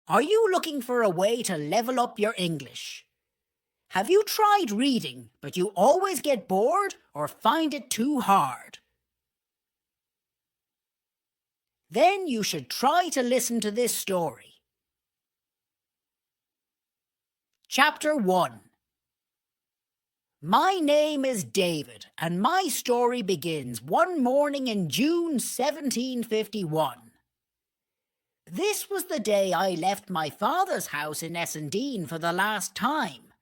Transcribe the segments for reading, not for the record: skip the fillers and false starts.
Are you looking for a way to level up your English? Have you tried reading, but you always get bored or find it too hard? Then you should try to listen to this story. Chapter 1. My name is David, and my story begins one morning in June 1751. This was the day I left my father's house in Essendine for the last time.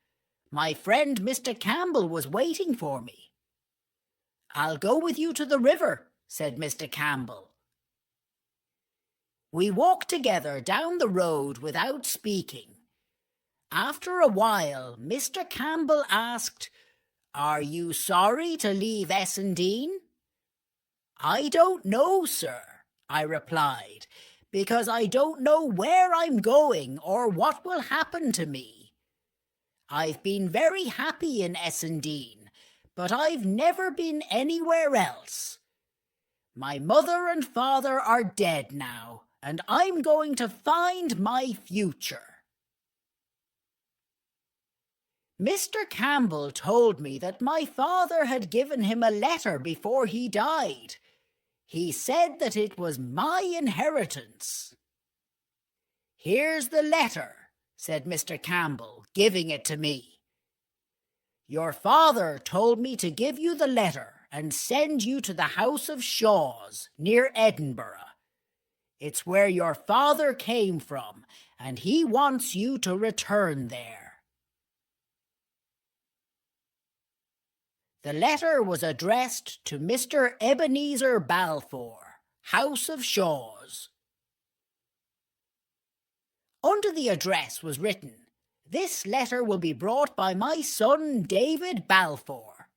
My friend Mr. Campbell was waiting for me. "I'll go with you to the river," said Mr. Campbell. We walked together down the road without speaking. After a while, Mr. Campbell asked, "Are you sorry to leave Essendine?" "I don't know, sir," I replied, "because I don't know where I'm going or what will happen to me. I've been very happy in Essendine, but I've never been anywhere else. My mother and father are dead now, and I'm going to find my future." Mr. Campbell told me that my father had given him a letter before he died. He said that it was my inheritance. "Here's the letter," said Mr. Campbell, giving it to me. "Your father told me to give you the letter and send you to the house of Shaws, near Edinburgh. It's where your father came from, and he wants you to return there." The letter was addressed to Mr. Ebenezer Balfour, House of Shaws. Under the address was written, "This letter will be brought by my son David Balfour."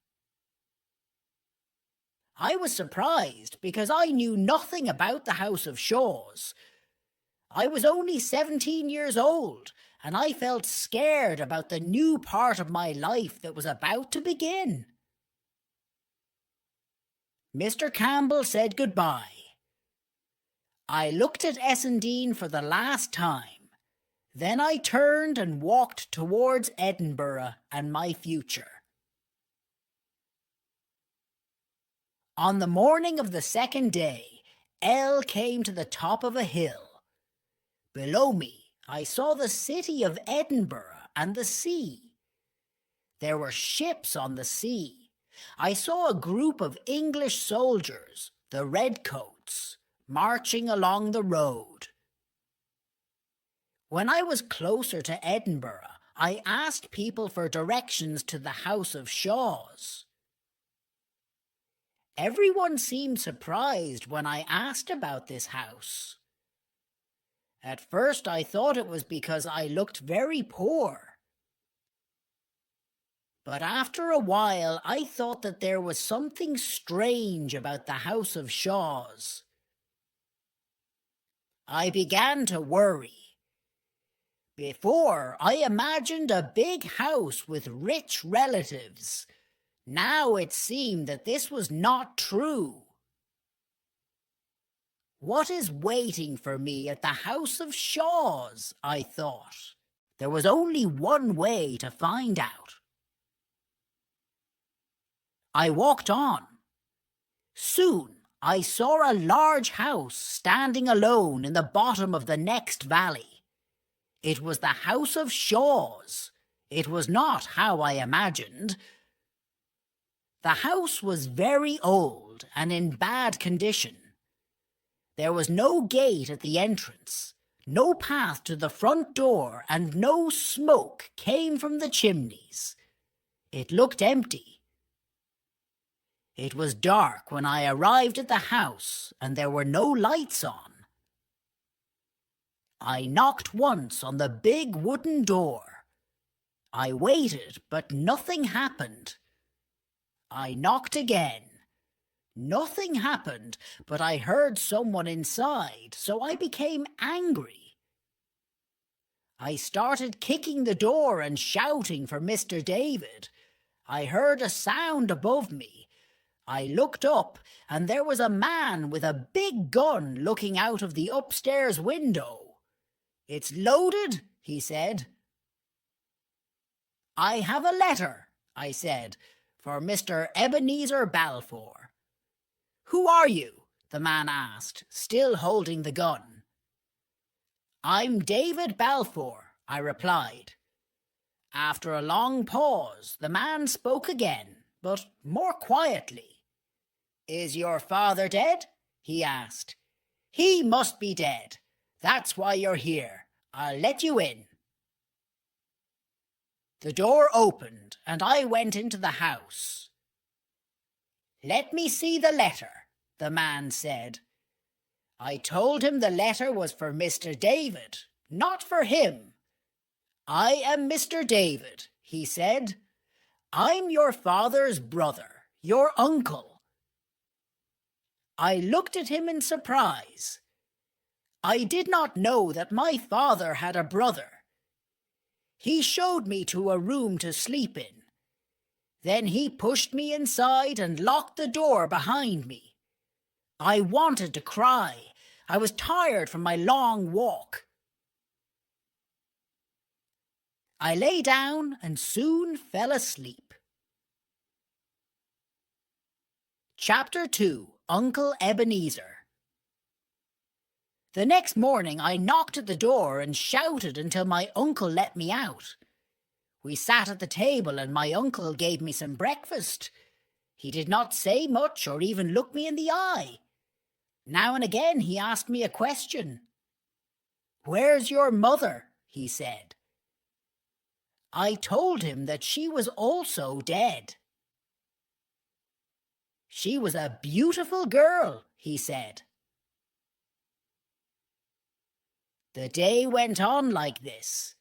I was surprised because I knew nothing about the House of Shaws. I was only 17 years old, and I felt scared about the new part of my life that was about to begin. Mr. Campbell said goodbye. I looked at Essendine for the last time. Then I turned and walked towards Edinburgh and my future. On the morning of the second day, Elle came to the top of a hill. Below me, I saw the city of Edinburgh and the sea. There were ships on the sea. I saw a group of English soldiers, the redcoats, marching along the road. When I was closer to Edinburgh, I asked people for directions to the House of Shaws. Everyone seemed surprised when I asked about this house. At first I thought it was because I looked very poor. But after a while I thought that there was something strange about the House of Shaws. I began to worry. Before, I imagined a big house with rich relatives. Now it seemed that this was not true. What is waiting for me at the House of Shaws? I thought. There was only one way to find out. I walked on. Soon I saw a large house standing alone in the bottom of the next valley. It was the House of Shaws. It was not how I imagined. The house was very old and in bad condition. There was no gate at the entrance, no path to the front door, and no smoke came from the chimneys. It looked empty. It was dark when I arrived at the house, and there were no lights on. I knocked once on the big wooden door. I waited, but nothing happened. I knocked again. Nothing happened, but I heard someone inside, so I became angry. I started kicking the door and shouting for Mr. David. I heard a sound above me. I looked up, and there was a man with a big gun looking out of the upstairs window. It's loaded, he said. I have a letter, I said, for Mr. Ebenezer Balfour. Who are you? The man asked, still holding the gun. I'm David Balfour, I replied. After a long pause, the man spoke again, but more quietly. Is your father dead? He asked. He must be dead. That's why you're here. I'll let you in. The door opened, and I went into the house. Let me see the letter, the man said. I told him the letter was for Mr. David, not for him. I am Mr. David, he said. I'm your father's brother, your uncle. I looked at him in surprise. I did not know that my father had a brother. He showed me to a room to sleep in. Then he pushed me inside and locked the door behind me. I wanted to cry. I was tired from my long walk. I lay down and soon fell asleep. Chapter 2, Uncle Ebenezer. The next morning I knocked at the door and shouted until my uncle let me out. We sat at the table and my uncle gave me some breakfast. He did not say much or even look me in the eye. Now and again he asked me a question. Where's your mother? He said. I told him that she was also dead. She was a beautiful girl, he said. The day went on like this.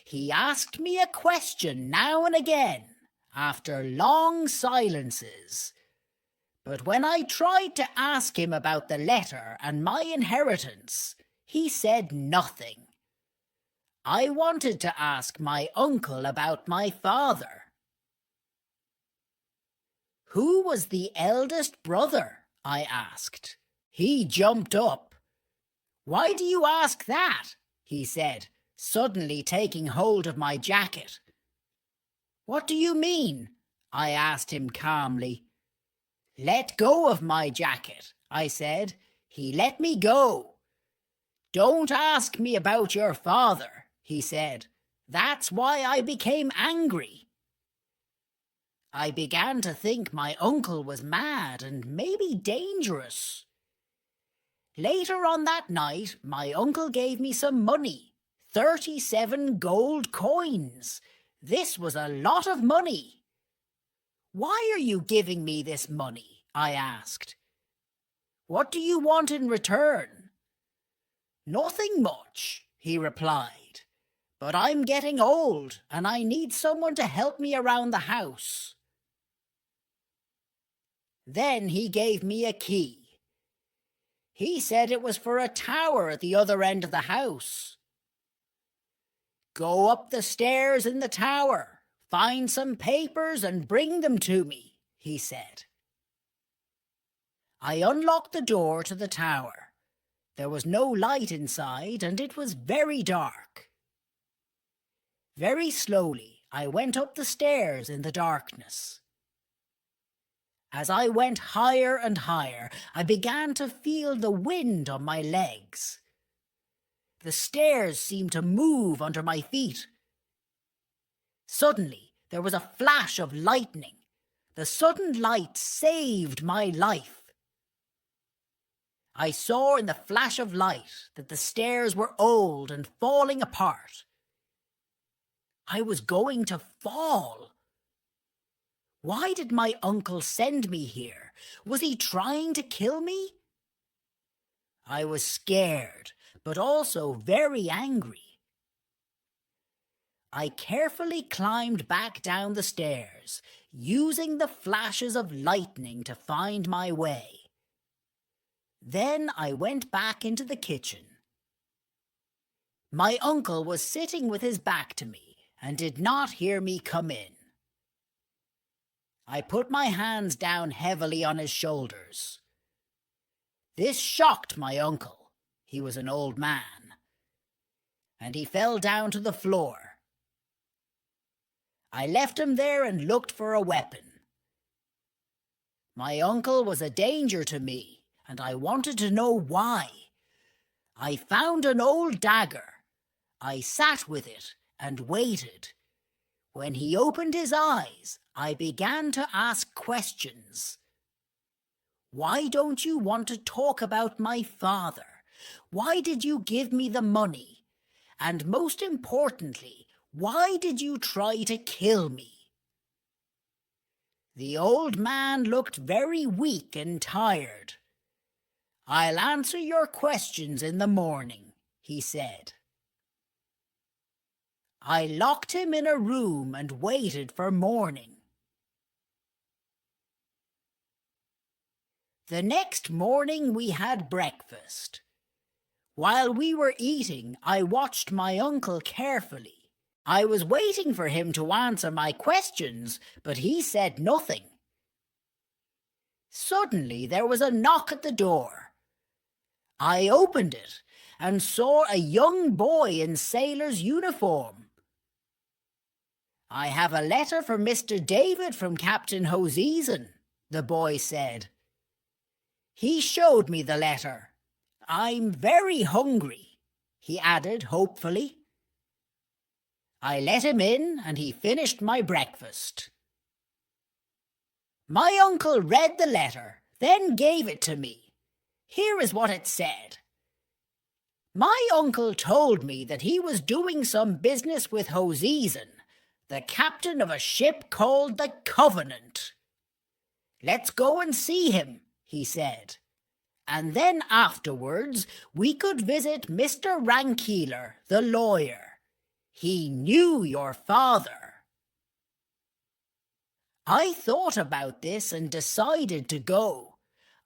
He asked me a question now and again, after long silences. But when I tried to ask him about the letter and my inheritance, he said nothing. I wanted to ask my uncle about my father. Who was the eldest brother? I asked. He jumped up. Why do you ask that? He said, suddenly taking hold of my jacket. What do you mean? I asked him calmly. Let go of my jacket, I said. He let me go. Don't ask me about your father, he said. That's why I became angry. I began to think my uncle was mad and maybe dangerous. Later on that night, my uncle gave me some money, 37 gold coins. This was a lot of money. Why are you giving me this money? I asked. What do you want in return? Nothing much, he replied. But I'm getting old and I need someone to help me around the house. Then he gave me a key. He said it was for a tower at the other end of the house. Go up the stairs in the tower, find some papers and bring them to me, he said. I unlocked the door to the tower. There was no light inside and it was very dark. Very slowly, I went up the stairs in the darkness. As I went higher and higher, I began to feel the wind on my legs. The stairs seemed to move under my feet. Suddenly, there was a flash of lightning. The sudden light saved my life. I saw in the flash of light that the stairs were old and falling apart. I was going to fall. Why did my uncle send me here? Was he trying to kill me? I was scared, but also very angry. I carefully climbed back down the stairs, using the flashes of lightning to find my way. Then I went back into the kitchen. My uncle was sitting with his back to me and did not hear me come in. I put my hands down heavily on his shoulders. This shocked my uncle. He was an old man. and he fell down to the floor. I left him there and looked for a weapon. My uncle was a danger to me, and I wanted to know why. I found an old dagger. I sat with it and waited. When he opened his eyes, I began to ask questions. Why don't you want to talk about my father? Why did you give me the money? And most importantly, why did you try to kill me? The old man looked very weak and tired. I'll answer your questions in the morning, he said. I locked him in a room and waited for morning. The next morning we had breakfast. While we were eating, I watched my uncle carefully. I was waiting for him to answer my questions, but he said nothing. Suddenly there was a knock at the door. I opened it and saw a young boy in sailor's uniform. I have a letter for Mr. David from Captain Hoseason, the boy said. He showed me the letter. I'm very hungry, he added hopefully. I let him in and he finished my breakfast. My uncle read the letter, then gave it to me. Here is what it said. My uncle told me that he was doing some business with Hoseason, the captain of a ship called the Covenant. Let's go and see him, he said. And then afterwards we could visit Mr. Rankeeler, the lawyer. He knew your father. I thought about this and decided to go.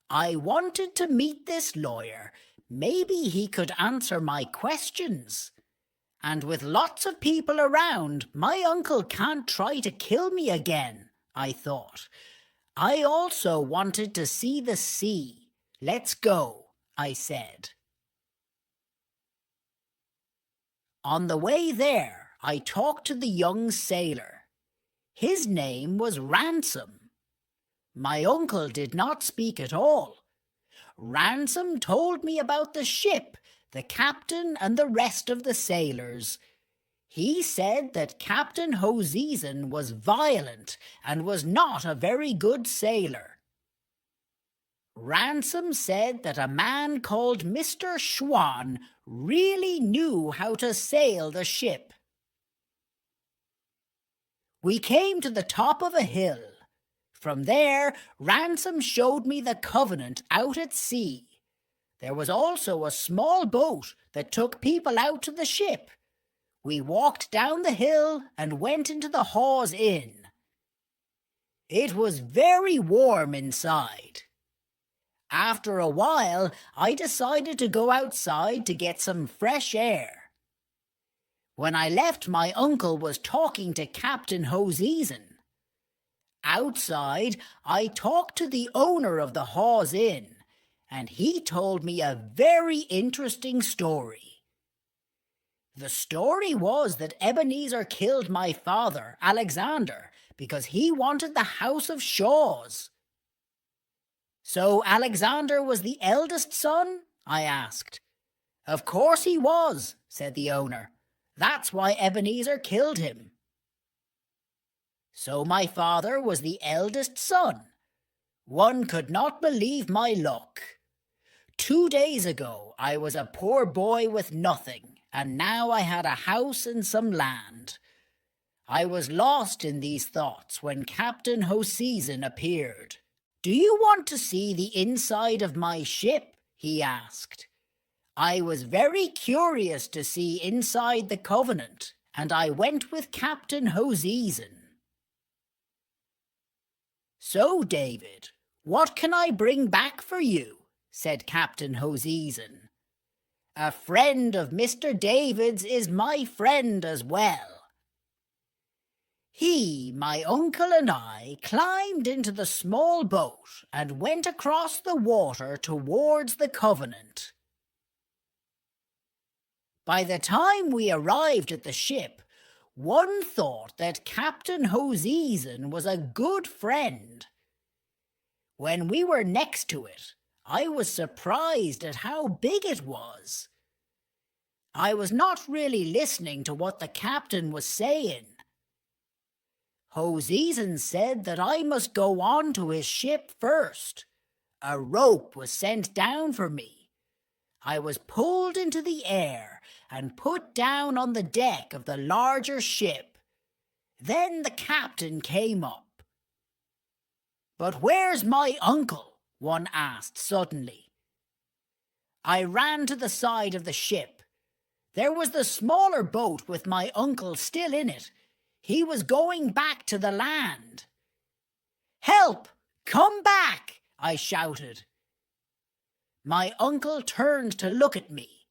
I wanted to meet this lawyer. Maybe he could answer my questions. And with lots of people around, my uncle can't try to kill me again, I thought. I also wanted to see the sea. Let's go, I said. On the way there, I talked to the young sailor. His name was Ransom. My uncle did not speak at all. Ransom told me about the ship, the captain and the rest of the sailors. He said that Captain Hoseason was violent and was not a very good sailor. Ransom said that a man called Mr. Schwan really knew how to sail the ship. We came to the top of a hill. From there, Ransom showed me the Covenant out at sea. There was also a small boat that took people out to the ship. We walked down the hill and went into the Hawes Inn. It was very warm inside. After a while, I decided to go outside to get some fresh air. When I left, my uncle was talking to Captain Hoseason. Outside, I talked to the owner of the Hawes Inn, and he told me a very interesting story. The story was that Ebenezer killed my father, Alexander, because he wanted the house of Shaws. So Alexander was the eldest son? I asked. Of course he was, said the owner. That's why Ebenezer killed him. So my father was the eldest son. One could not believe my luck. 2 days ago I was a poor boy with nothing, and now I had a house and some land. I was lost in these thoughts when Captain Hoseason appeared. Do you want to see the inside of my ship? He asked. I was very curious to see inside the Covenant, and I went with Captain Hoseason. So, David, what can I bring back for you? Said Captain Hoseason. A friend of Mr. David's is my friend as well. He, my uncle and I climbed into the small boat and went across the water towards the Covenant. By the time we arrived at the ship, one thought that Captain Hoseason was a good friend. When we were next to it, I was surprised at how big it was. I was not really listening to what the captain was saying. Hoseason said that I must go on to his ship first. A rope was sent down for me. I was pulled into the air and put down on the deck of the larger ship. Then the captain came up. "But where's my uncle?" one asked suddenly. I ran to the side of the ship. There was the smaller boat with my uncle still in it. He was going back to the land. "Help! Come back!" I shouted. My uncle turned to look at me.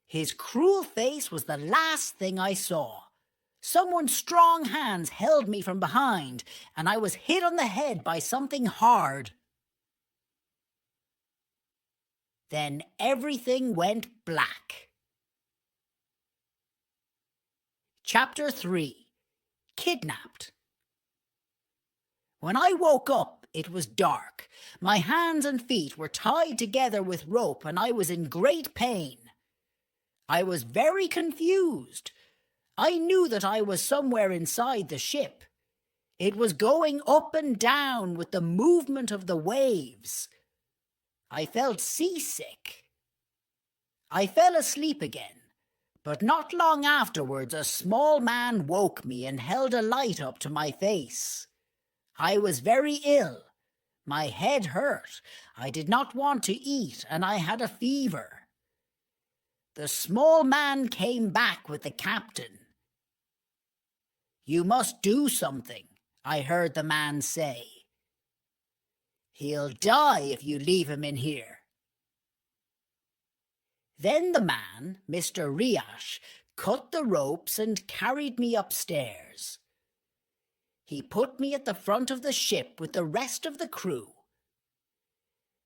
His cruel face was the last thing I saw. Someone's strong hands held me from behind, and I was hit on the head by something hard. Then everything went black. Chapter 3. Kidnapped. When I woke up, it was dark. My hands and feet were tied together with rope, and I was in great pain. I was very confused. I knew that I was somewhere inside the ship. It was going up and down with the movement of the waves. I felt seasick. I fell asleep again, but not long afterwards a small man woke me and held a light up to my face. I was very ill. My head hurt. I did not want to eat, and I had a fever. The small man came back with the captain. "You must do something," I heard the man say. "He'll die if you leave him in here." Then the man, Mr. Riash, cut the ropes and carried me upstairs. He put me at the front of the ship with the rest of the crew.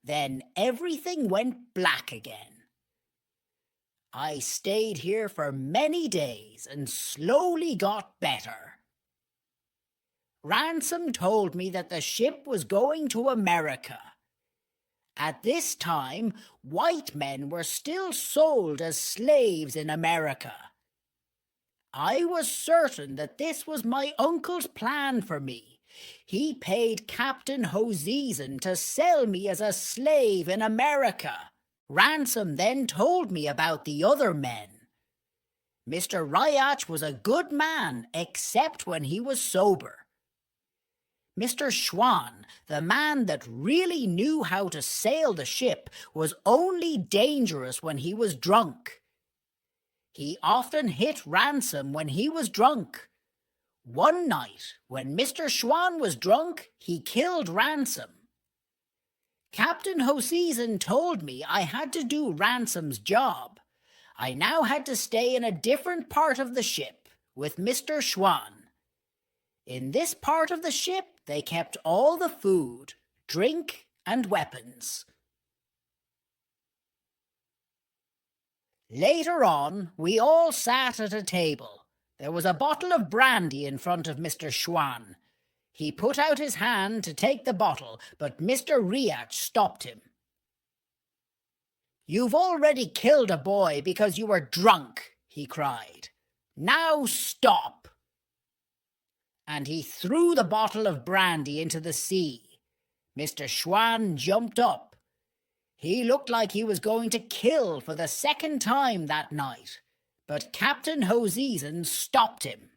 Then everything went black again. I stayed here for many days and slowly got better. Ransom told me that the ship was going to America. At this time, white men were still sold as slaves in America. I was certain that this was my uncle's plan for me. He paid Captain Hoseason to sell me as a slave in America. Ransom then told me about the other men. Mr. Riach was a good man, except when he was sober. Mr. Schwann, the man that really knew how to sail the ship, was only dangerous when he was drunk. He often hit Ransom when he was drunk. One night, when Mr. Schwann was drunk, he killed Ransom. Captain Hoseason told me I had to do Ransom's job. I now had to stay in a different part of the ship with Mr. Schwann. In this part of the ship, they kept all the food, drink, and weapons. Later on, we all sat at a table. There was a bottle of brandy in front of Mr. Schwann. He put out his hand to take the bottle, but Mr. Riach stopped him. "You've already killed a boy because you were drunk," he cried. "Now stop." And he threw the bottle of brandy into the sea. Mr. Schwann jumped up. He looked like he was going to kill for the second time that night, but Captain Hoseason stopped him.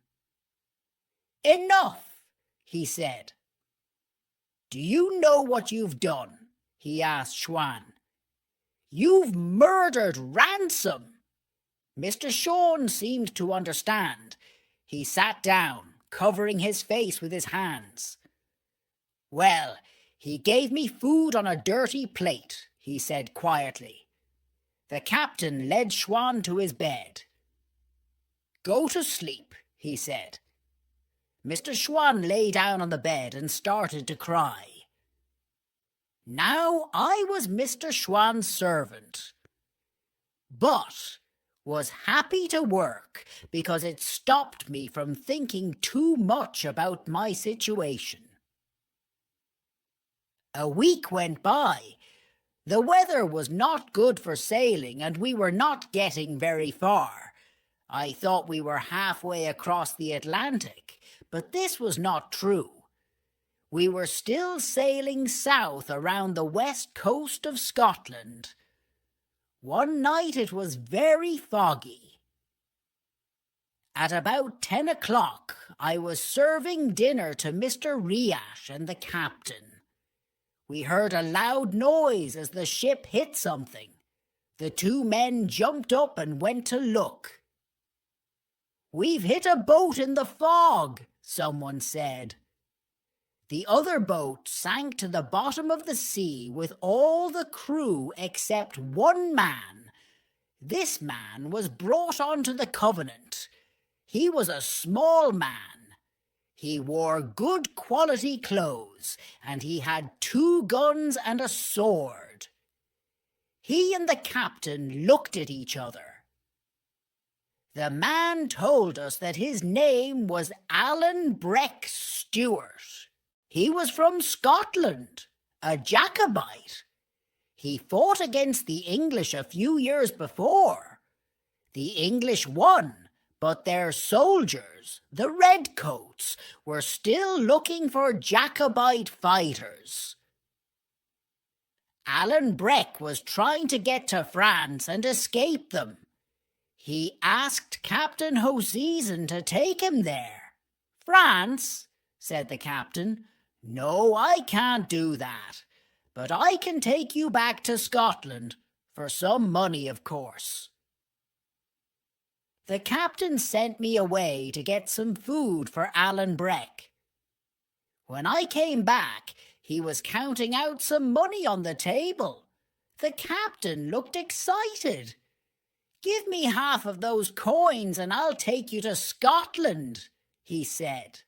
"Enough," he said. "Do you know what you've done?" he asked Schwann. "You've murdered Ransom." Mr. Schwann seemed to understand. He sat down, covering his face with his hands. "Well, he gave me food on a dirty plate," he said quietly. The captain led Schwann to his bed. "Go to sleep," he said. Mr. Schwann lay down on the bed and started to cry. Now I was Mr. Schwann's servant. But was happy to work because it stopped me from thinking too much about my situation. A week went by. The weather was not good for sailing and we were not getting very far. I thought we were halfway across the Atlantic, but this was not true. We were still sailing south around the west coast of Scotland. One night it was very foggy. At about 10 o'clock, I was serving dinner to Mr. Riash and the captain. We heard a loud noise as the ship hit something. The two men jumped up and went to look. "We've hit a boat in the fog," someone said. The other boat sank to the bottom of the sea with all the crew except one man. This man was brought onto the Covenant. He was a small man. He wore good quality clothes, and he had 2 guns and a sword. He and the captain looked at each other. The man told us that his name was Alan Breck Stewart. He was from Scotland, a Jacobite. He fought against the English a few years before. The English won, but their soldiers, the Redcoats, were still looking for Jacobite fighters. Alan Breck was trying to get to France and escape them. He asked Captain Hoseason to take him there. "France?" said the captain. "No, I can't do that, but I can take you back to Scotland, for some money, of course." The captain sent me away to get some food for Alan Breck. When I came back, he was counting out some money on the table. The captain looked excited. "Give me half of those coins and I'll take you to Scotland," he said.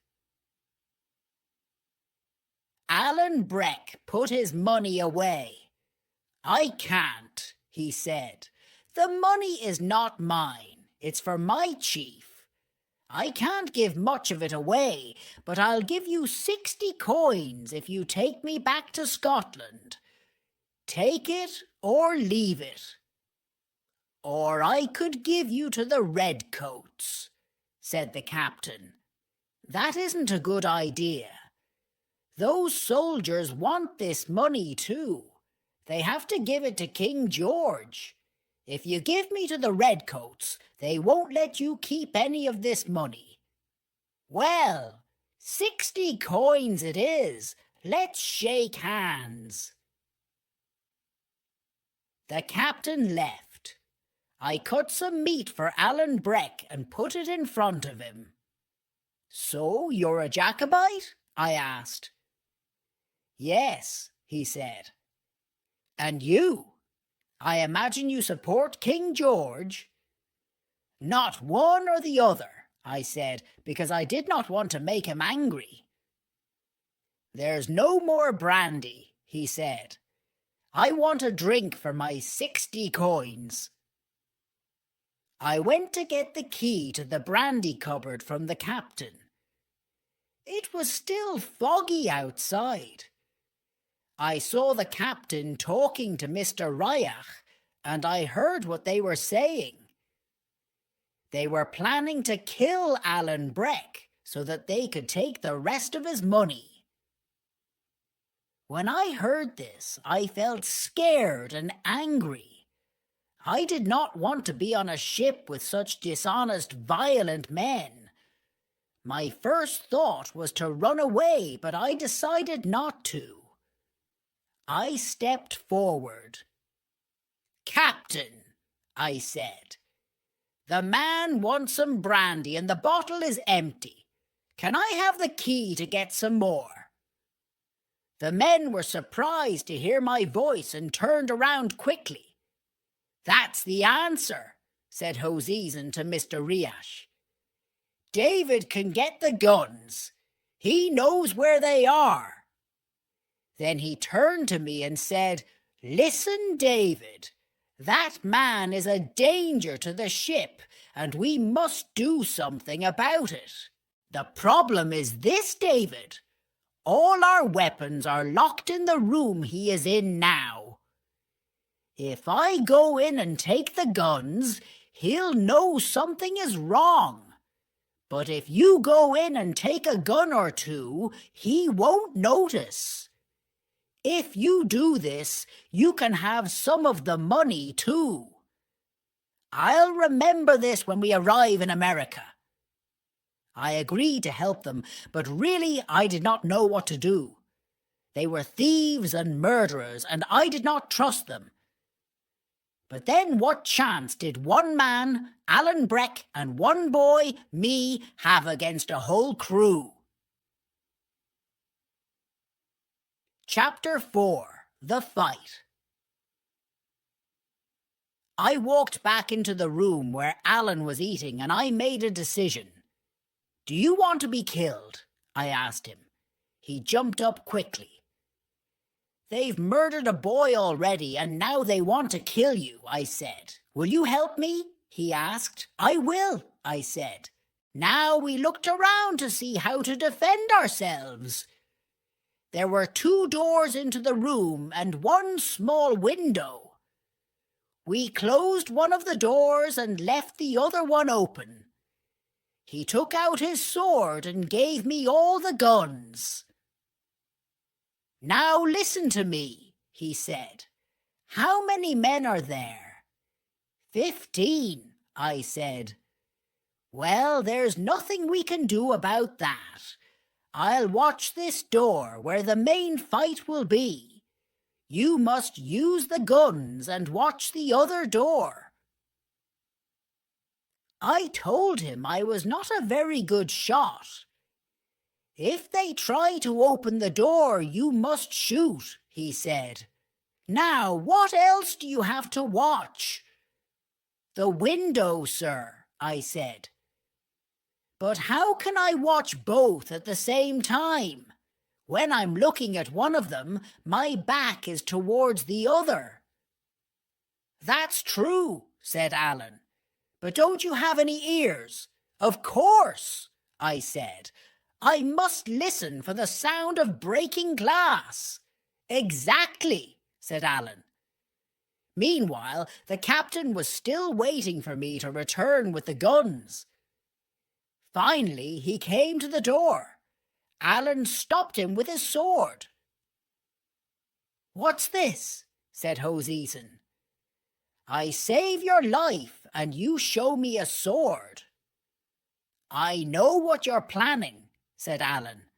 Alan Breck put his money away. "I can't," he said. "The money is not mine. It's for my chief. I can't give much of it away, but I'll give you 60 coins if you take me back to Scotland. Take it or leave it. Or I could give you to the Redcoats," said the captain. "That isn't a good idea. Those soldiers want this money too. They have to give it to King George. If you give me to the Redcoats, they won't let you keep any of this money." "Well, 60 coins it is. Let's shake hands." The captain left. I cut some meat for Alan Breck and put it in front of him. "So you're a Jacobite?" I asked. "Yes," he said. "And you? I imagine you support King George?" "Not one or the other," I said, because I did not want to make him angry. "There's no more brandy," he said. "I want a drink for my 60 coins." I went to get the key to the brandy cupboard from the captain. It was still foggy outside. I saw the captain talking to Mr. Riach, and I heard what they were saying. They were planning to kill Alan Breck so that they could take the rest of his money. When I heard this, I felt scared and angry. I did not want to be on a ship with such dishonest, violent men. My first thought was to run away, but I decided not to. I stepped forward. "Captain," I said, "the man wants some brandy and the bottle is empty. Can I have the key to get some more?" The men were surprised to hear my voice and turned around quickly. "That's the answer," said Hoseason to Mr. Riash. "David can get the guns. He knows where they are." Then he turned to me and said, "Listen, David, That man is a danger to the ship, and we must do something about it. The problem is this, David. All our weapons are locked in the room he is in now. If I go in and take the guns, he'll know something is wrong. But if you go in and take a gun or two, he won't notice. If you do this, you can have some of the money too. I'll remember this when we arrive in America. I agreed to help them, but really I did not know what to do. They were thieves and murderers, and I did not trust them. But then what chance did one man, Alan Breck, and one boy, me, have against a whole crew? Chapter 4. The Fight. I walked back into the room where Alan was eating, and I made a decision. "Do you want to be killed?" I asked him. He jumped up quickly. "They've murdered a boy already, and now they want to kill you," I said. "Will you help me?" he asked. "I will," I said. Now we looked around to see how to defend ourselves. There were 2 doors into the room and 1 small window. We closed one of the doors and left the other one open. He took out his sword and gave me all the guns. "Now listen to me," he said. "How many men are there?" 15, I said. "Well, there's nothing we can do about that. I'll watch this door where the main fight will be. You must use the guns and watch the other door." I told him I was not a very good shot. "If they try to open the door, you must shoot," he said. "Now, what else do you have to watch?" "The window, sir," I said. "But how can I watch both at the same time? When I'm looking at one of them, my back is towards the other." "That's true," said Alan. "But don't you have any ears?" "Of course," I said. "I must listen for the sound of breaking glass." "Exactly," said Alan. Meanwhile, the captain was still waiting for me to return with the guns. Finally, he came to the door. Alan stopped him with his sword. "What's this?" said Hoseason. "I save your life, and you show me a sword." "I know what you're planning," said Alan.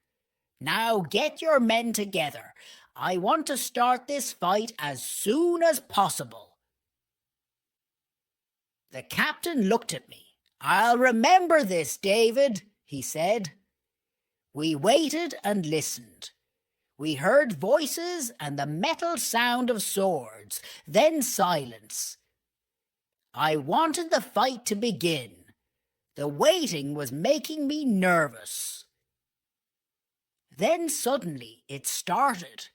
"Now get your men together. I want to start this fight as soon as possible." The captain looked at me. "I'll remember this, David," he said. We waited and listened. We heard voices and the metal sound of swords, then silence. I wanted the fight to begin. The waiting was making me nervous. Then suddenly it started.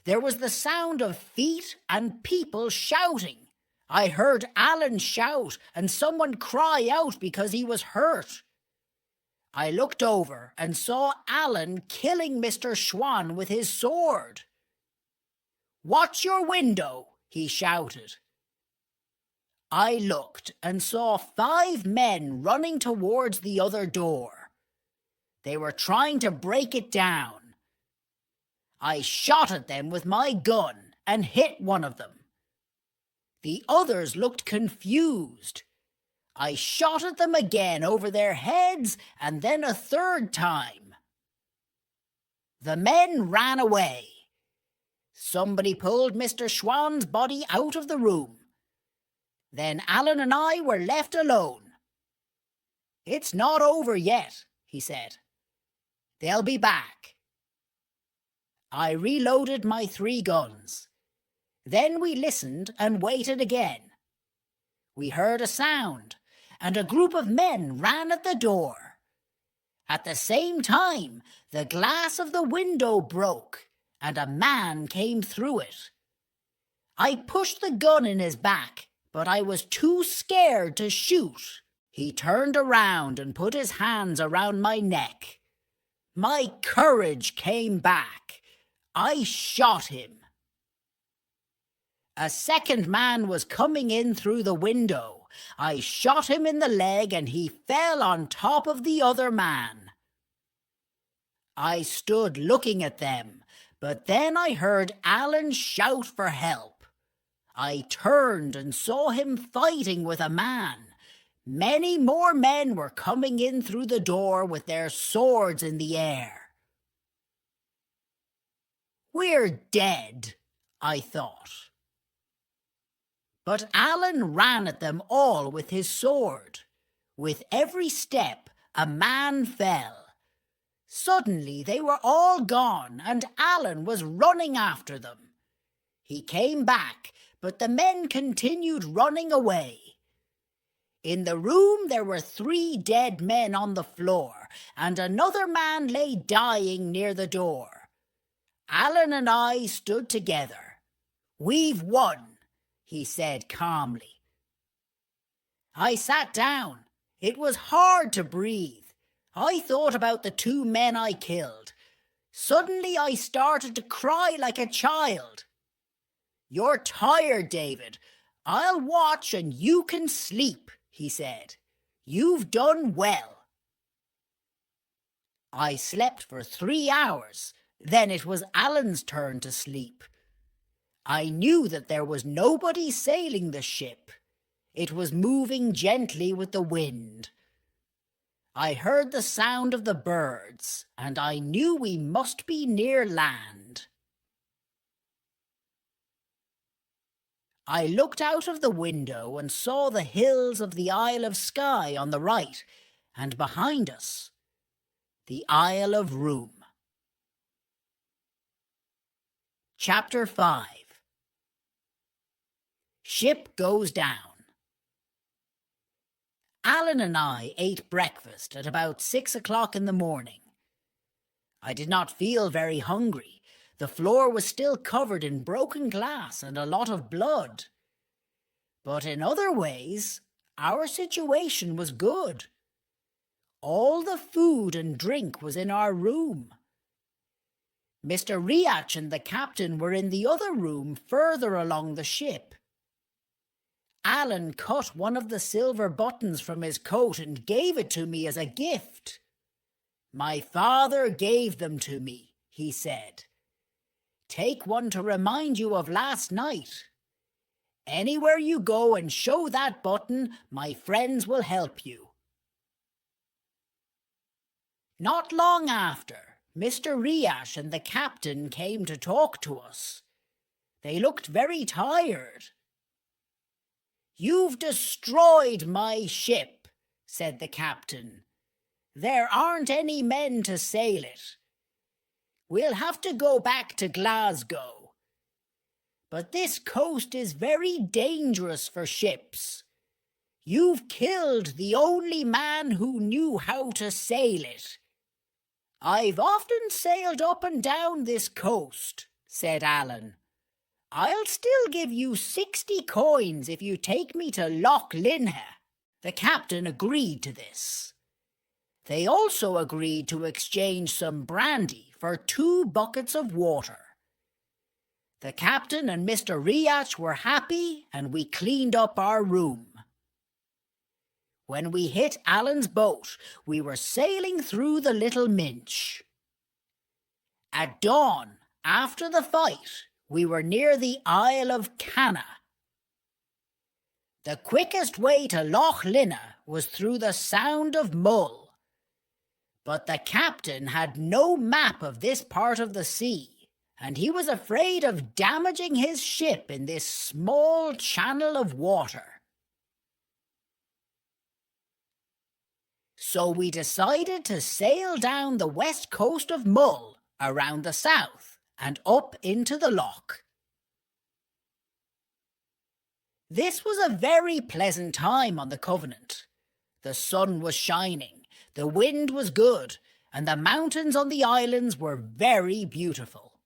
There was the sound of feet and people shouting. I heard Alan shout and someone cry out because he was hurt. I looked over and saw Alan killing Mr. Schwann with his sword. "Watch your window," he shouted. I looked and saw 5 men running towards the other door. They were trying to break it down. I shot at them with my gun and hit one of them. The others looked confused. I shot at them again over their heads and then a 3rd time. The men ran away. Somebody pulled Mr. Schwann's body out of the room. Then Alan and I were left alone. "It's not over yet," he said. "They'll be back." I reloaded my 3 guns. Then we listened and waited again. We heard a sound, and a group of men ran at the door. At the same time, the glass of the window broke, and a man came through it. I pushed the gun in his back, but I was too scared to shoot. He turned around and put his hands around my neck. My courage came back. I shot him. A second man was coming in through the window. I shot him in the leg and he fell on top of the other man. I stood looking at them, but then I heard Alan shout for help. I turned and saw him fighting with a man. Many more men were coming in through the door with their swords in the air. We're dead, I thought. But Alan ran at them all with his sword. With every step, a man fell. Suddenly they were all gone, and Alan was running after them. He came back, but the men continued running away. In the room there were 3 dead men on the floor, and another man lay dying near the door. Alan and I stood together. "We've won," he said calmly. I sat down. It was hard to breathe. I thought about the 2 men I killed. Suddenly I started to cry like a child. "You're tired, David. I'll watch and you can sleep," he said. "You've done well." I slept for 3 hours. Then it was Alan's turn to sleep. I knew that there was nobody sailing the ship. It was moving gently with the wind. I heard the sound of the birds, and I knew we must be near land. I looked out of the window and saw the hills of the Isle of Skye on the right, and behind us, the Isle of Room. Chapter 5. Ship goes down. Alan and I ate breakfast at about 6 o'clock in the morning. I did not feel very hungry. The floor was still covered in broken glass and a lot of blood. But in other ways, our situation was good. All the food and drink was in our room. Mr. Riach and the captain were in the other room further along the ship. Alan cut one of the silver buttons from his coat and gave it to me as a gift. "My father gave them to me," he said. "Take one to remind you of last night. Anywhere you go and show that button, my friends will help you." Not long after, Mr. Riach and the captain came to talk to us. They looked very tired. "You've destroyed my ship," said the captain. "There aren't any men to sail it. We'll have to go back to Glasgow. But this coast is very dangerous for ships. You've killed the only man who knew how to sail it." "I've often sailed up and down this coast," said Alan. "I'll still give you 60 coins if you take me to Loch Linhe." The captain agreed to this. They also agreed to exchange some brandy for 2 buckets of water. The captain and Mr. Riach were happy, and we cleaned up our room. When we hit Alan's boat, we were sailing through the Little Minch. At dawn, after the fight, we were near the Isle of Canna. The quickest way to Loch Linne was through the Sound of Mull. But the captain had no map of this part of the sea, and he was afraid of damaging his ship in this small channel of water. So we decided to sail down the west coast of Mull, around the south, and up into the loch. This was a very pleasant time on the Covenant. The sun was shining, the wind was good, and the mountains on the islands were very beautiful.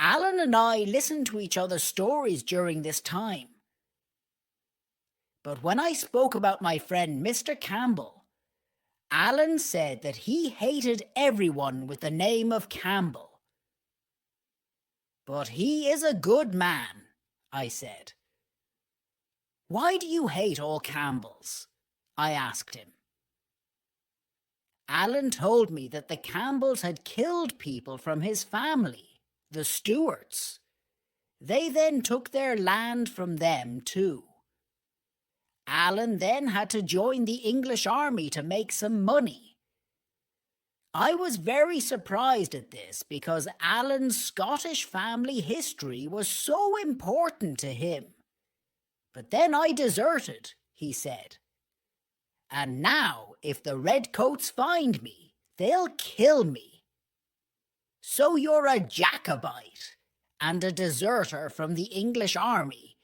Alan and I listened to each other's stories during this time. But when I spoke about my friend Mr. Campbell, Alan said that he hated everyone with the name of Campbell. But he is a good man, I said. Why do you hate all Campbells? I asked him. Alan told me that the Campbells had killed people from his family, the Stuarts. They then took their land from them too. Alan then had to join the English army to make some money. I was very surprised at this because Alan's Scottish family history was so important to him. But then I deserted, he said. And now, if the Redcoats find me, they'll kill me. So you're a Jacobite and a deserter from the English army.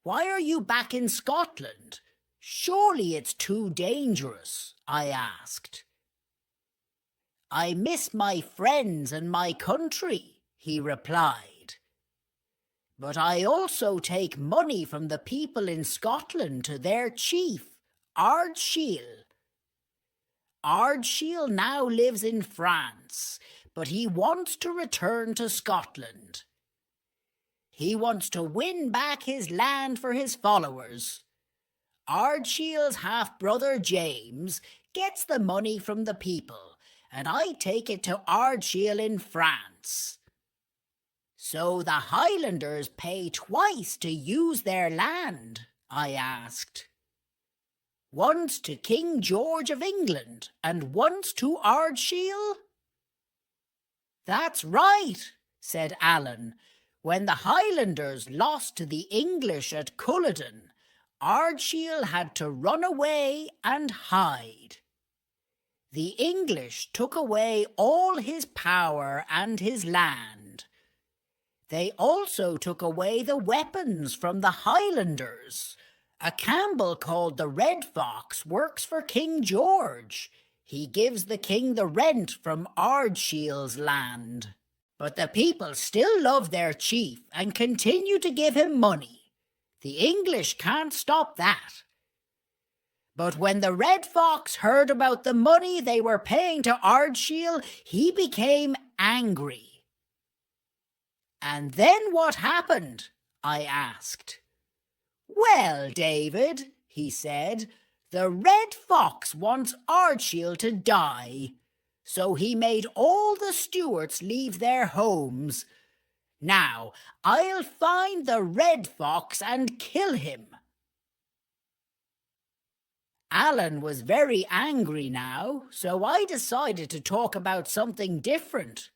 Why are you back in Scotland? Surely it's too dangerous, I asked. I miss my friends and my country, he replied. But I also take money from the people in Scotland to their chief, Ardshiel. Ardshiel now lives in France, but he wants to return to Scotland. He wants to win back his land for his followers. Ardshiel's half-brother James gets the money from the people, and I take it to Ardshiel in France. So the Highlanders pay twice to use their land, I asked. Once to King George of England and once to Ardshiel? That's right, said Alan. When the Highlanders lost to the English at Culloden, Ardshiel had to run away and hide. The English took away all his power and his land. They also took away the weapons from the Highlanders. A Campbell called the Red Fox works for King George. He gives the king the rent from Ardshiel's land. But the people still love their chief and continue to give him money. The English can't stop that. But when the Red Fox heard about the money they were paying to Ardshiel, he became angry. And then what happened? I asked. Well, David, he said, the Red Fox wants Ardshiel to die. So he made all the Stuarts leave their homes. Now, I'll find the Red Fox and kill him. Alan was very angry now, so I decided to talk about something different.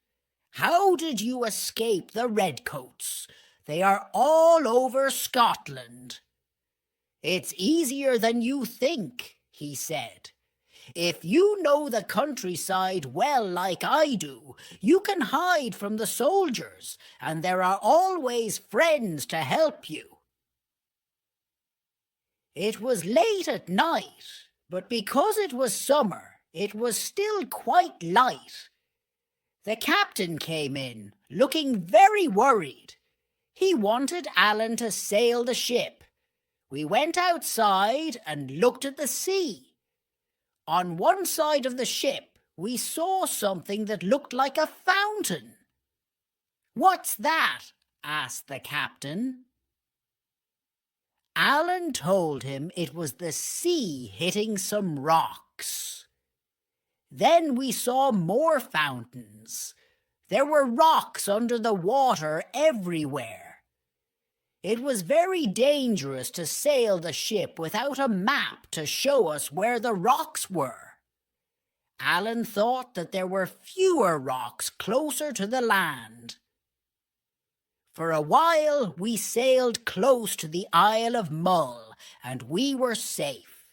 How did you escape the Redcoats? They are all over Scotland. It's easier than you think, he said. If you know the countryside well like I do, you can hide from the soldiers, and there are always friends to help you. It was late at night, but because it was summer, it was still quite light. The captain came in, looking very worried. He wanted Alan to sail the ship. We went outside and looked at the sea. On one side of the ship, we saw something that looked like a fountain. What's that? Asked the captain. Alan told him it was the sea hitting some rocks. Then we saw more fountains. There were rocks under the water everywhere. It was very dangerous to sail the ship without a map to show us where the rocks were. Alan thought that there were fewer rocks closer to the land. For a while we sailed close to the Isle of Mull, and we were safe.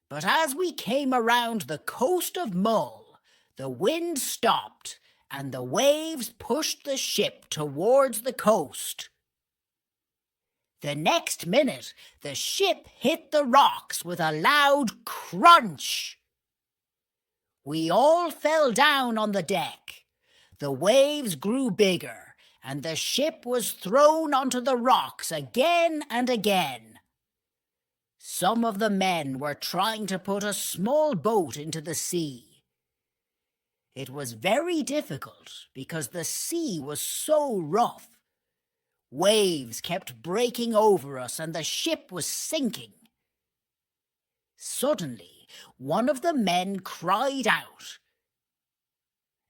But as we came around the coast of Mull, the wind stopped, and the waves pushed the ship towards the coast. The next minute, the ship hit the rocks with a loud crunch. We all fell down on the deck. The waves grew bigger, and the ship was thrown onto the rocks again and again. Some of the men were trying to put a small boat into the sea. It was very difficult because the sea was so rough. Waves kept breaking over us and the ship was sinking. Suddenly, one of the men cried out.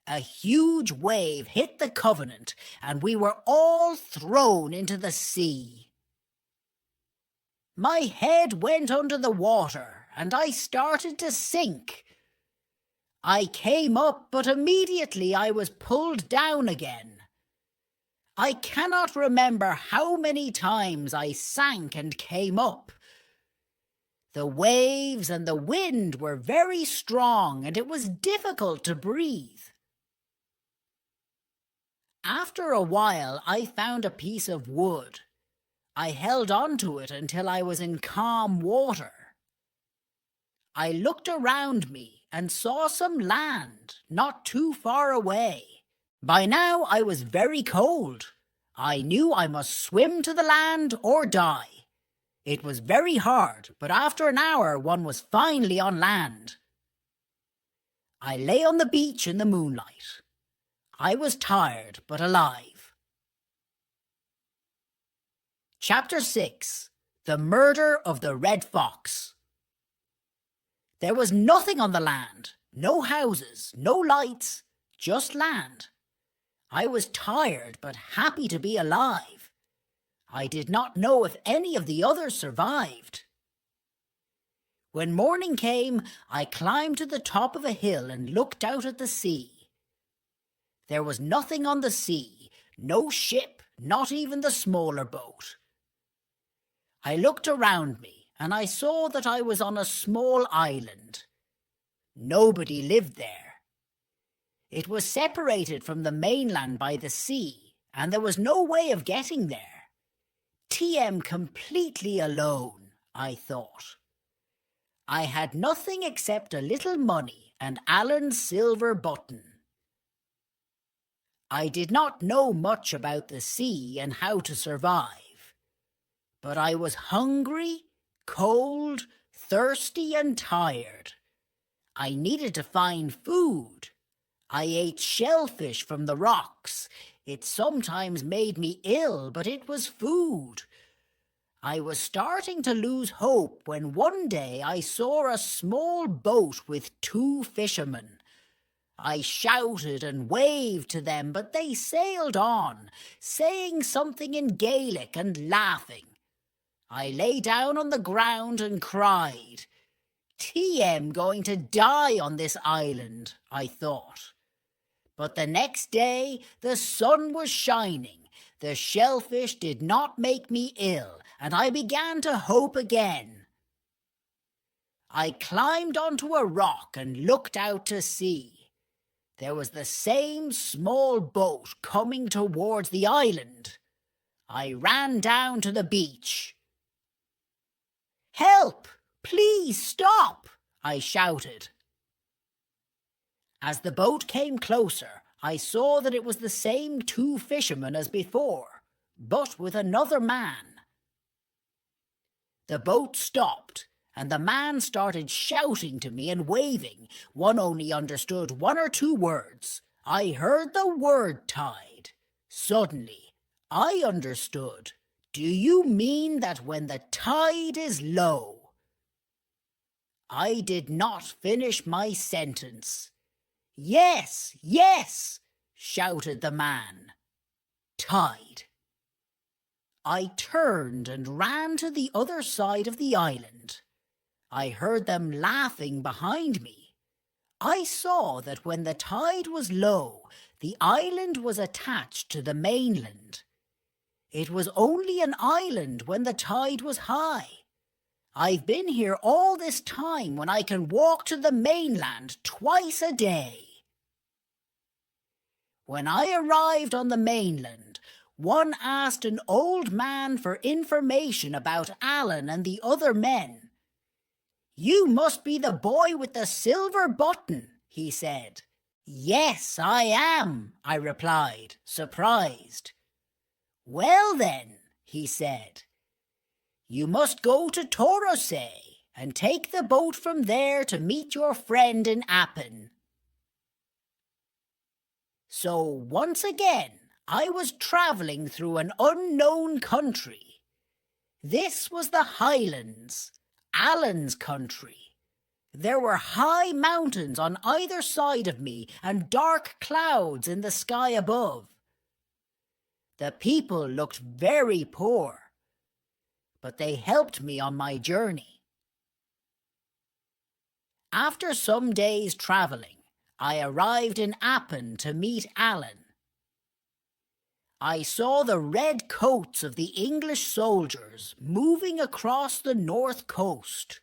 A huge wave hit the Covenant and we were all thrown into the sea. My head went under the water and I started to sink. I came up, but immediately I was pulled down again. I cannot remember how many times I sank and came up. The waves and the wind were very strong and it was difficult to breathe. After a while, I found a piece of wood. I held on to it until I was in calm water. I looked around me and saw some land not too far away. By now I was very cold. I knew I must swim to the land or die. It was very hard, but after an hour one was finally on land. I lay on the beach in the moonlight. I was tired but alive. Chapter 6. The Murder of the Red Fox. There was nothing on the land, no houses, no lights, just land. I was tired but happy to be alive. I did not know if any of the others survived. When morning came, I climbed to the top of a hill and looked out at the sea. There was nothing on the sea, no ship, not even the smaller boat. I looked around me and I saw that I was on a small island. Nobody lived there. It was separated from the mainland by the sea, and there was no way of getting there. TM completely alone, I thought. I had nothing except a little money and Alan's silver button. I did not know much about the sea and how to survive, but I was hungry, cold, thirsty and tired. I needed to find food. I ate shellfish from the rocks. It sometimes made me ill, but it was food. I was starting to lose hope when one day I saw a small boat with 2 fishermen. I shouted and waved to them, but they sailed on, saying something in Gaelic and laughing. I lay down on the ground and cried. TM going to die on this island, I thought. But the next day the sun was shining. The shellfish did not make me ill, and I began to hope again. I climbed onto a rock and looked out to sea. There was the same small boat coming towards the island. I ran down to the beach. "Help! Please stop!" I shouted. As the boat came closer, I saw that it was the same 2 fishermen as before, but with another man. The boat stopped, and the man started shouting to me and waving. One only understood 1 or 2 words. I heard the word tide. Suddenly, I understood. Do you mean that when the tide is low? I did not finish my sentence. "Yes, yes," shouted the man. Tide. I turned and ran to the other side of the island. I heard them laughing behind me. I saw that when the tide was low, the island was attached to the mainland. It was only an island when the tide was high. I've been here all this time when I can walk to the mainland twice a day. When I arrived on the mainland, one asked an old man for information about Alan and the other men. "You must be the boy with the silver button," he said. "Yes, I am," I replied, surprised. Well then, he said, you must go to Torosay and take the boat from there to meet your friend in Appin. So once again, I was travelling through an unknown country. This was the Highlands, Alan's country. There were high mountains on either side of me and dark clouds in the sky above. The people looked very poor, but they helped me on my journey. After some days travelling, I arrived in Appin to meet Alan. I saw the red coats of the English soldiers moving across the north coast.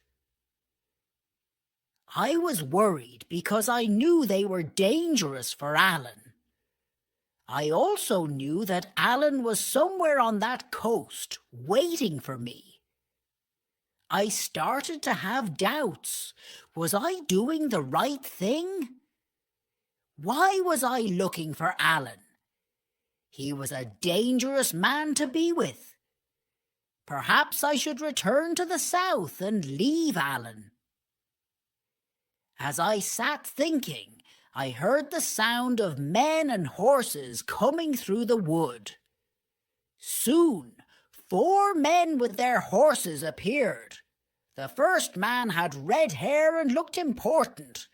I was worried because I knew they were dangerous for Alan. I also knew that Alan was somewhere on that coast waiting for me. I started to have doubts. Was I doing the right thing? Why was I looking for Alan? He was a dangerous man to be with. Perhaps I should return to the south and leave Alan. As I sat thinking, I heard the sound of men and horses coming through the wood. Soon, 4 men with their horses appeared. The first man had red hair and looked important.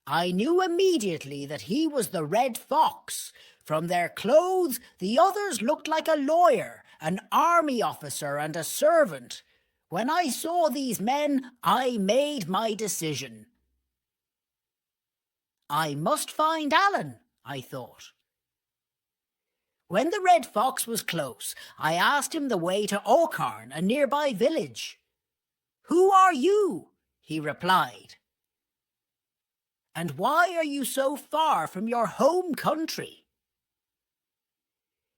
I knew immediately that he was the Red Fox. From their clothes, the others looked like a lawyer, an army officer, and a servant. When I saw these men, I made my decision. I must find Alan, I thought. When the Red Fox was close, I asked him the way to Okarn, a nearby village. "Who are you?" he replied. "And why are you so far from your home country?"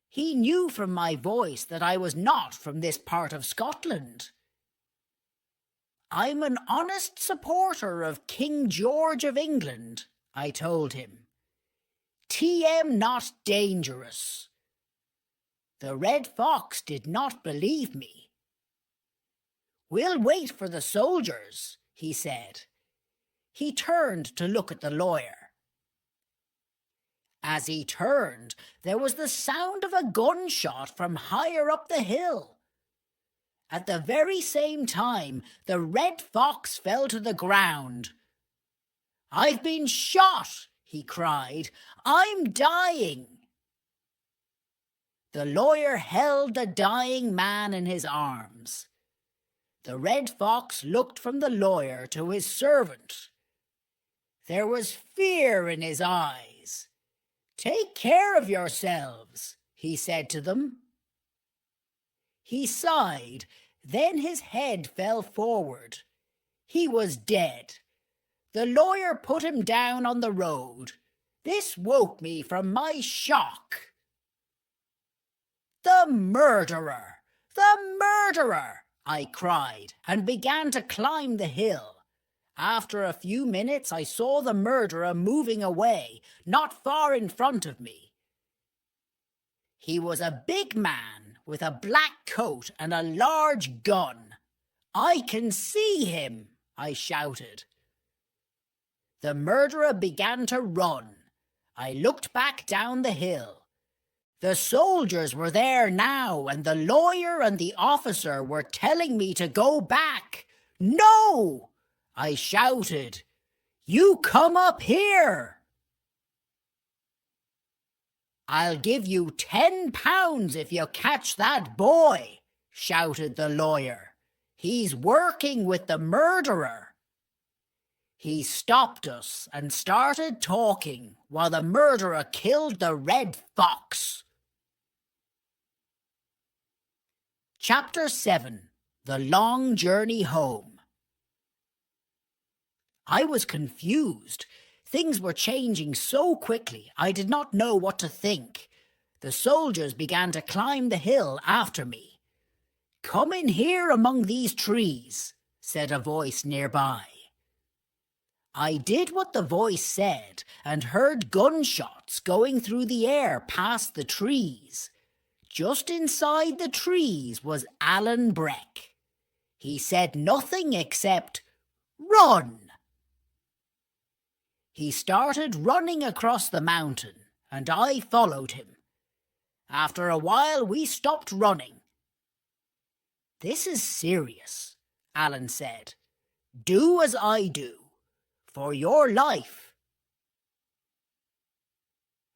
He knew from my voice that I was not from this part of Scotland. "I'm an honest supporter of King George of England," I told him. "TM not dangerous." The Red Fox did not believe me. "We'll wait for the soldiers," he said. He turned to look at the lawyer. As he turned, there was the sound of a gunshot from higher up the hill. At the very same time, the Red Fox fell to the ground. "I've been shot," he cried. "I'm dying." The lawyer held the dying man in his arms. The Red Fox looked from the lawyer to his servant. There was fear in his eyes. "Take care of yourselves," he said to them. He sighed, then his head fell forward. He was dead. The lawyer put him down on the road. This woke me from my shock. "The murderer! The murderer!" I cried, and began to climb the hill. After a few minutes, I saw the murderer moving away, not far in front of me. He was a big man with a black coat and a large gun. "I can see him," I shouted. The murderer began to run. I looked back down the hill. The soldiers were there now, and the lawyer and the officer were telling me to go back. "No!" I shouted. "You come up here." "I'll give you £10 if you catch that boy," shouted the lawyer. "He's working with the murderer." He stopped us and started talking while the murderer killed the Red Fox. Chapter 7. The Long Journey Home. I was confused. Things were changing so quickly, I did not know what to think. The soldiers began to climb the hill after me. "Come in here among these trees," said a voice nearby. I did what the voice said and heard gunshots going through the air past the trees. Just inside the trees was Alan Breck. He said nothing except, "Run!" He started running across the mountain, and I followed him. After a while, we stopped running. "This is serious," Alan said. "Do as I do, for your life."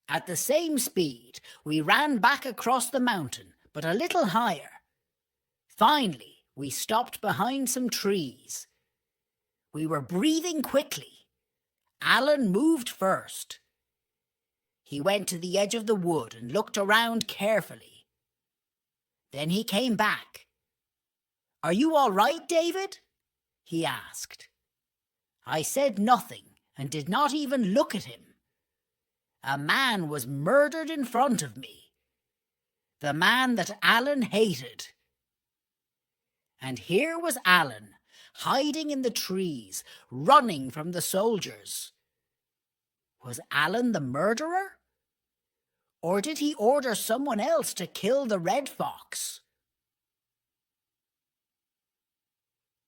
At the same speed, we ran back across the mountain, but a little higher. Finally, we stopped behind some trees. We were breathing quickly. Alan moved first. He went to the edge of the wood and looked around carefully. Then he came back. "Are you all right, David?" he asked. I said nothing and did not even look at him. A man was murdered in front of me. The man that Alan hated. And here was Alan, hiding in the trees, running from the soldiers. Was Alan the murderer? Or did he order someone else to kill the red fox?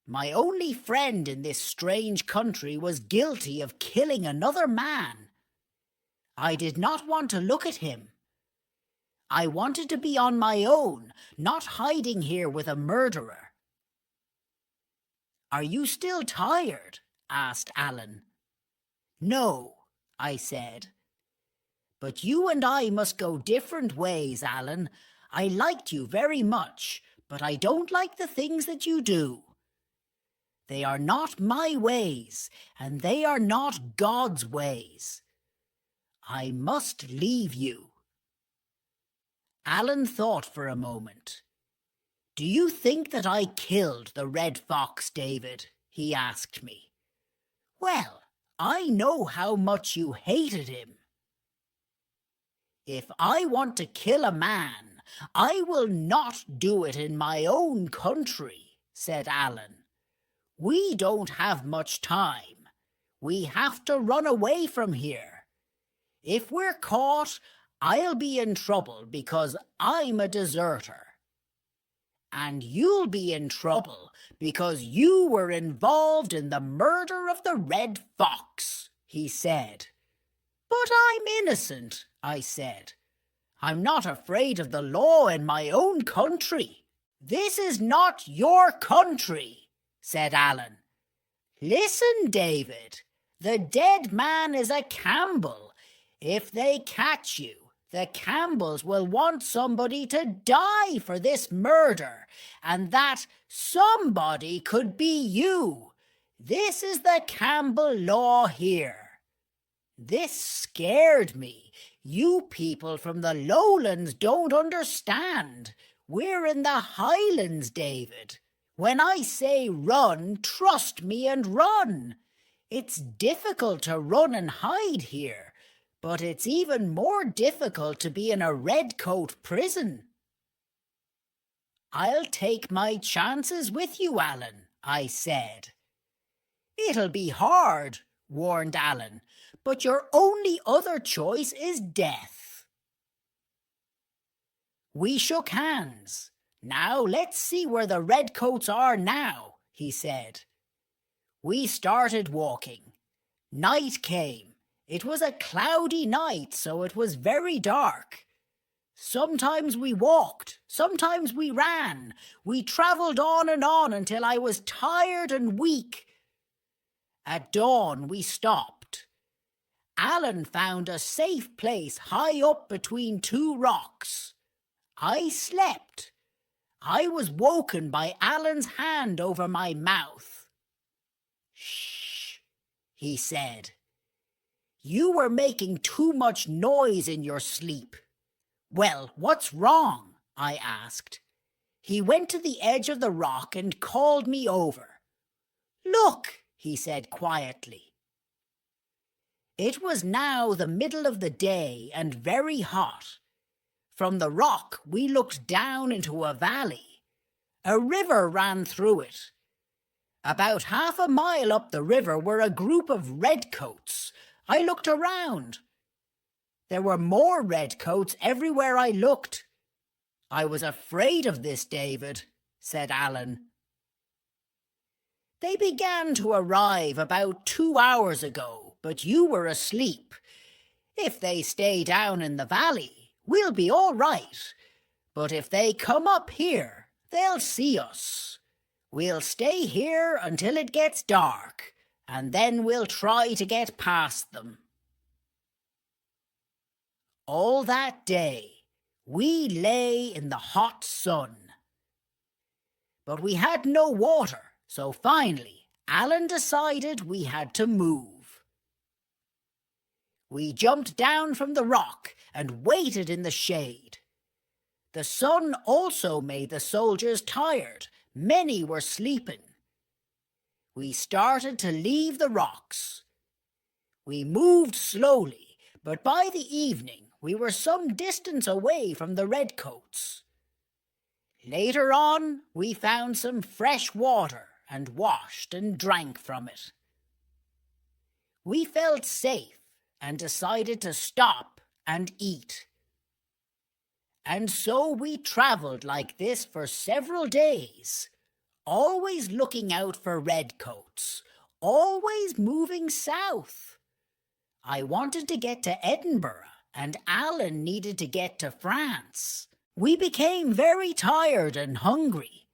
My only friend in this strange country was guilty of killing another man. I did not want to look at him. I wanted to be on my own, not hiding here with a murderer. "Are you still tired?" asked Alan. "No," I said. "But you and I must go different ways, Alan. I liked you very much, but I don't like the things that you do. They are not my ways, and they are not God's ways. I must leave you." Alan thought for a moment. "Do you think that I killed the red fox, David?" he asked me. "Well, I know how much you hated him." "If I want to kill a man, I will not do it in my own country," said Alan. "We don't have much time. We have to run away from here. If we're caught, I'll be in trouble because I'm a deserter. And you'll be in trouble because you were involved in the murder of the red fox," he said. "But I'm innocent," I said. "I'm not afraid of the law in my own country." "This is not your country," said Alan. "Listen, David, the dead man is a Campbell. If they catch you, the Campbells will want somebody to die for this murder, and that somebody could be you. This is the Campbell law here." This scared me. You people from the lowlands don't understand. We're in the highlands, David. When I say run, trust me and run. It's difficult to run and hide here, but it's even more difficult to be in a redcoat prison. "I'll take my chances with you, Alan," I said. "It'll be hard," warned Alan, "but your only other choice is death." We shook hands. "Now let's see where the redcoats are now," he said. We started walking. Night came. It was a cloudy night, so it was very dark. Sometimes we walked, sometimes we ran. We travelled on and on until I was tired and weak. At dawn we stopped. Alan found a safe place high up between two rocks. I slept. I was woken by Alan's hand over my mouth. "Shh," he said. "You were making too much noise in your sleep." "Well, what's wrong?" I asked. He went to the edge of the rock and called me over. "Look," he said quietly. It was now the middle of the day and very hot. From the rock we looked down into a valley. A river ran through it. About half a mile up the river were a group of redcoats. I looked around. There were more redcoats everywhere I looked. I was afraid of this, David, said Alan. They began to arrive about 2 hours ago, but you were asleep. If they stay down in the valley, we'll be all right. But if they come up here, they'll see us. We'll stay here until it gets dark, and then we'll try to get past them. All that day, we lay in the hot sun. But we had no water, so finally, Alan decided we had to move. We jumped down from the rock and waited in the shade. The sun also made the soldiers tired. Many were sleeping. We started to leave the rocks. We moved slowly, but by the evening we were some distance away from the redcoats. Later on, we found some fresh water and washed and drank from it. We felt safe and decided to stop and eat. And so we travelled like this for several days, always looking out for redcoats, always moving south. I wanted to get to Edinburgh, and Alan needed to get to France. We became very tired and hungry.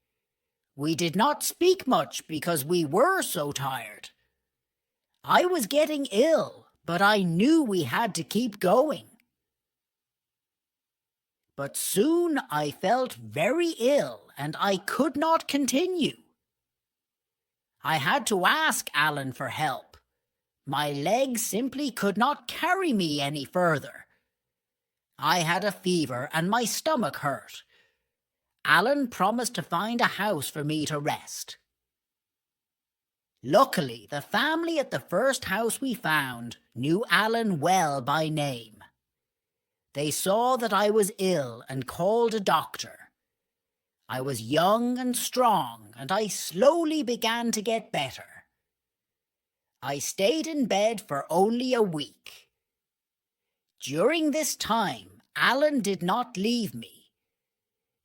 We did not speak much because we were so tired. I was getting ill, but I knew we had to keep going. But soon I felt very ill and I could not continue. I had to ask Alan for help. My legs simply could not carry me any further. I had a fever and my stomach hurt. Alan promised to find a house for me to rest. Luckily, the family at the first house we found knew Alan well by name. They saw that I was ill and called a doctor. I was young and strong, and I slowly began to get better. I stayed in bed for only a week. During this time, Alan did not leave me.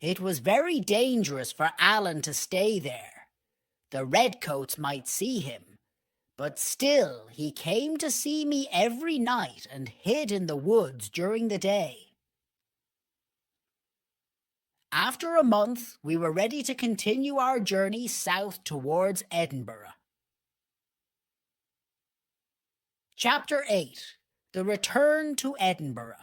It was very dangerous for Alan to stay there. The redcoats might see him. But still, he came to see me every night and hid in the woods during the day. After a month, we were ready to continue our journey south towards Edinburgh. Chapter 8. The Return to Edinburgh.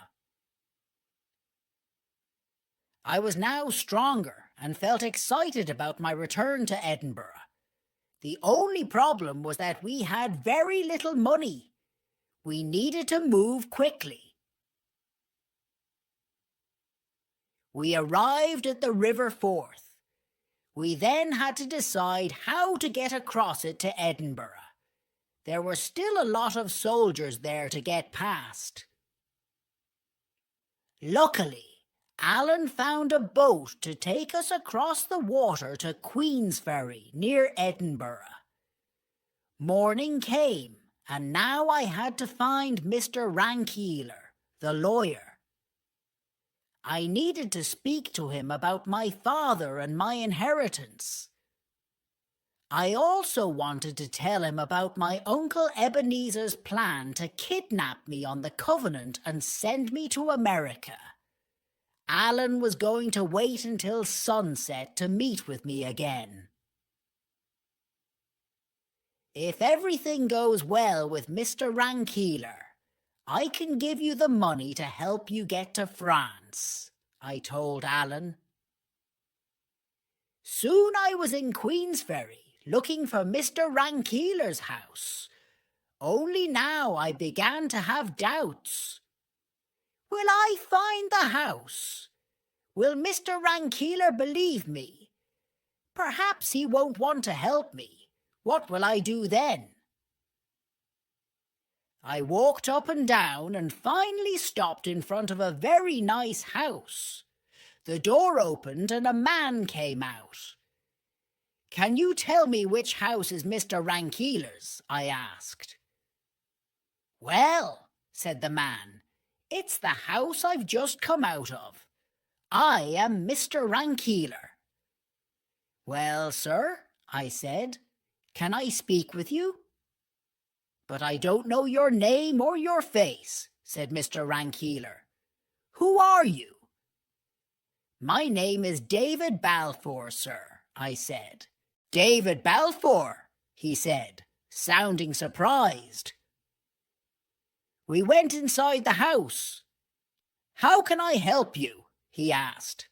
I was now stronger and felt excited about my return to Edinburgh. The only problem was that we had very little money. We needed to move quickly. We arrived at the River Forth. We then had to decide how to get across it to Edinburgh. There were still a lot of soldiers there to get past. Luckily, Alan found a boat to take us across the water to Queensferry near Edinburgh. Morning came, and now I had to find Mr. Rankeeler, the lawyer. I needed to speak to him about my father and my inheritance. I also wanted to tell him about my Uncle Ebenezer's plan to kidnap me on the Covenant and send me to America. Alan was going to wait until sunset to meet with me again. If everything goes well with Mr. Rankeeler, I can give you the money to help you get to France, I told Alan. Soon I was in Queensferry, looking for Mr. Rankeeler's house. Only now I began to have doubts. Will I find the house? Will Mr. Rankeeler believe me? Perhaps he won't want to help me. What will I do then? I walked up and down and finally stopped in front of a very nice house. The door opened and a man came out. Can you tell me which house is Mr. Rankeeler's? I asked. Well, said the man, it's the house I've just come out of. I am Mr. Rankeeler. Well, sir, I said, can I speak with you? But I don't know your name or your face, said Mr. Rankeeler. Who are you? My name is David Balfour, sir, I said. David Balfour, he said, sounding surprised. We went inside the house. How can I help you? He asked.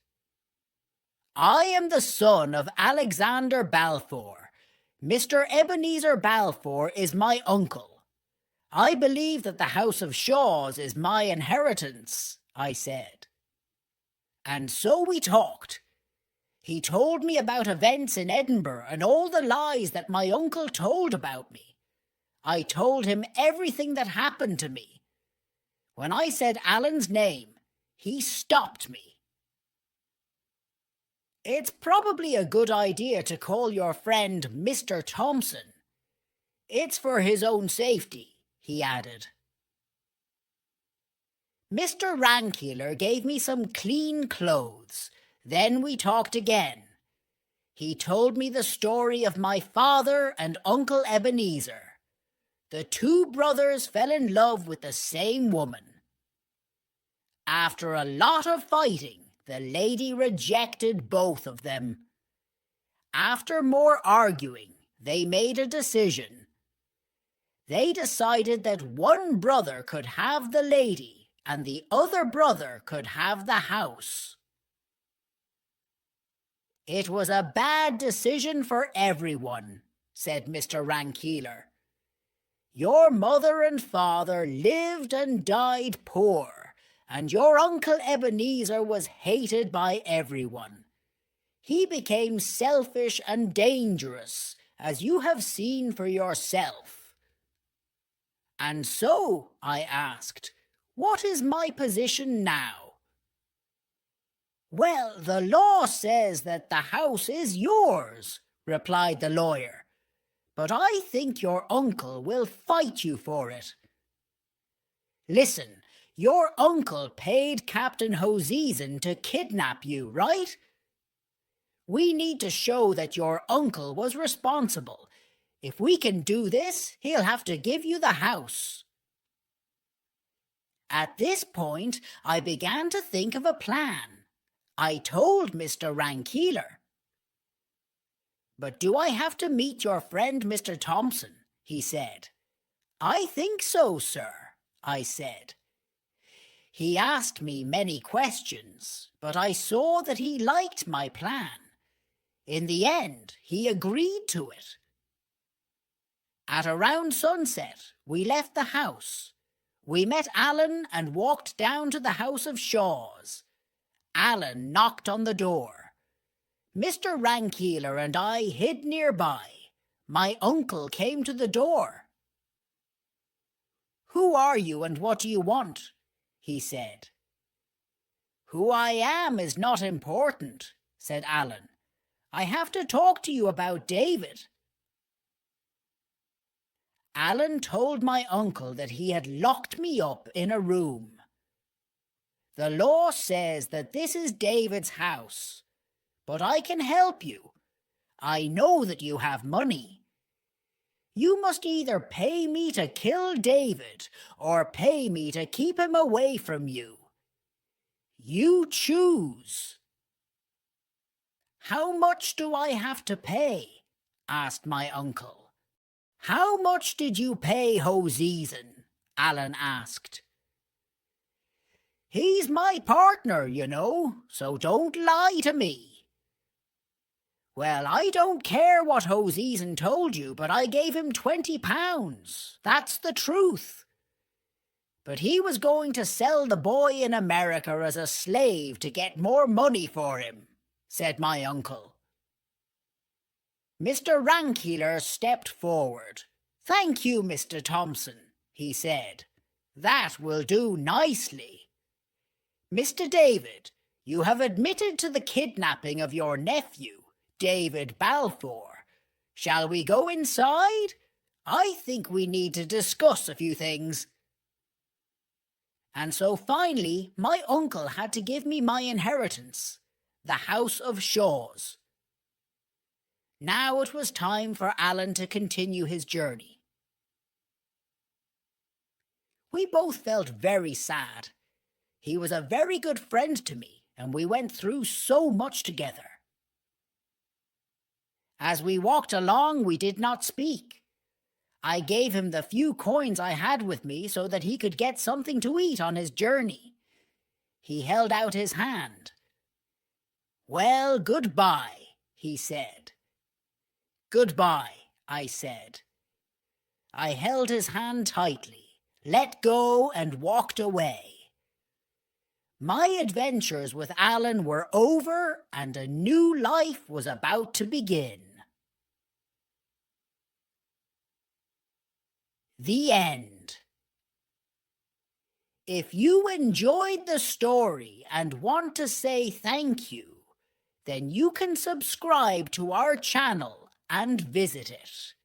I am the son of Alexander Balfour. Mr. Ebenezer Balfour is my uncle. I believe that the House of Shaws is my inheritance, I said. And so we talked. He told me about events in Edinburgh and all the lies that my uncle told about me. I told him everything that happened to me. When I said Alan's name, he stopped me. It's probably a good idea to call your friend Mr. Thompson. It's for his own safety, he added. Mr. Rankeeler gave me some clean clothes. Then we talked again. He told me the story of my father and Uncle Ebenezer. The two brothers fell in love with the same woman. After a lot of fighting, the lady rejected both of them. After more arguing, they made a decision. They decided that one brother could have the lady and the other brother could have the house. It was a bad decision for everyone, said Mr. Rankeeler. Your mother and father lived and died poor, and your Uncle Ebenezer was hated by everyone. He became selfish and dangerous, as you have seen for yourself. And so, I asked, what is my position now? Well, the law says that the house is yours, replied the lawyer, but I think your uncle will fight you for it. Listen, your uncle paid Captain Hoseason to kidnap you, right? We need to show that your uncle was responsible. If we can do this, he'll have to give you the house. At this point, I began to think of a plan. I told Mr. Rankeeler. But do I have to meet your friend Mr. Thompson? He said. I think so, sir, I said. He asked me many questions, but I saw that he liked my plan. In the end, he agreed to it. At around sunset, we left the house. We met Alan and walked down to the House of Shaws. Alan knocked on the door. Mr. Rankeeler and I hid nearby. My uncle came to the door. Who are you and what do you want? He said. Who I am is not important, said Alan. I have to talk to you about David. Alan told my uncle that he had locked me up in a room. The law says that this is David's house, but I can help you. I know that you have money. You must either pay me to kill David or pay me to keep him away from you. You choose. How much do I have to pay? Asked my uncle. How much did you pay Hoseason? Alan asked. He's my partner, you know, so don't lie to me. Well, I don't care what Hoseason told you, but I gave him £20. That's the truth. But he was going to sell the boy in America as a slave to get more money for him, said my uncle. Mr. Rankeeler stepped forward. Thank you, Mr. Thompson, he said. That will do nicely. Mr. David, you have admitted to the kidnapping of your nephew, David Balfour. Shall we go inside? I think we need to discuss a few things. And so finally, my uncle had to give me my inheritance, the House of Shaws. Now it was time for Alan to continue his journey. We both felt very sad. He was a very good friend to me, and we went through so much together. As we walked along, we did not speak. I gave him the few coins I had with me so that he could get something to eat on his journey. He held out his hand. "Well, goodbye," he said. "Goodbye," I said. I held his hand tightly, let go, and walked away. My adventures with Alan were over, and a new life was about to begin. The end. If you enjoyed the story and want to say thank you, then you can subscribe to our channel and visit it.